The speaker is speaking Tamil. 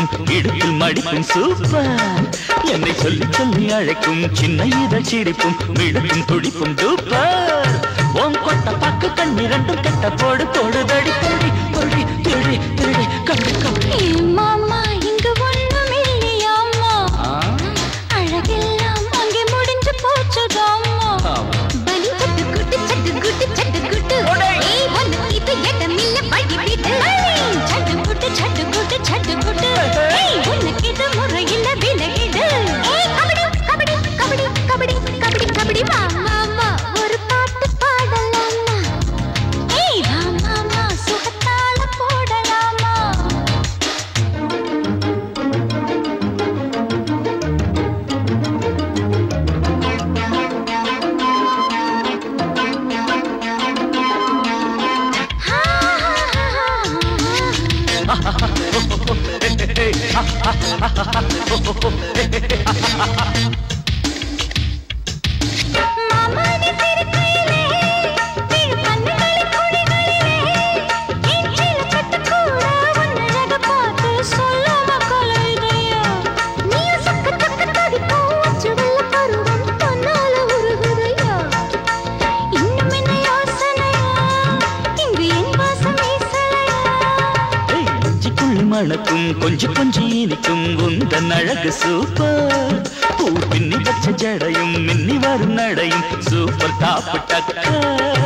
துடிப்பும் இடுப்பில் மடிப்பும் சூப்பர் என்னை சொல்லி சொல்லி அழைக்கும் சின்ன இதழ் சிரிப்பும் மிடுக்கும் துடிப்பும் சூப்பர் ஓம் கொட்ட பாக்கு கண்ணி ரெண்டும் கெட்ட போடு போடுதடி பொடி பொடி திருடி திருடி கண்டு கண்டு மாமா இங்கு ஒண்ணும் இல்லையாமா அழகெல்லாம் அங்கே முடிஞ்சு போச்சுதாமா பலி சட்டு குட்டு சட்டு குட்டு சட்டு குட்டு ஏய் ஒன்னு இது எடமில்ல படி விடு சட்டு குட்டு சட்டு குட்டு சட்டு குட்டு ஏய் உனக்கு இது முறையில்ல விலகிடு ஏய் கபடி கபடி கபடி கபடி கபடி கபடி வா மாமா ஒரு பாட்டு பாடலாமா ஏய் வா மாமா சுகத்தால போடலாமா மாமானி சிரிக்கையிலே விழு கண்ணுகளின் குழிகளிலே என் சிலச்சட்டு கூட உன்னழக பார்த்து சொல்லாம கலைதையா நீயும் சக்கு சக்கு தவிக்கும் அச்சு வெள்ள பருவம் தன்னால உருகுதையா இன்னும் என்ன யோசனையா இங்கு என் வாசம் வீசலையா நெஞ்சுக்குள் மணக்கும் கொஞ்சம் கொஞ்சம் இனிக்கும் உந்தன் அழகு சூப்பர் பூ பின்னி வச்ச ஜடையும் மின்னி வரும் நடையும் சூப்பர் டாப்பு டக்கர்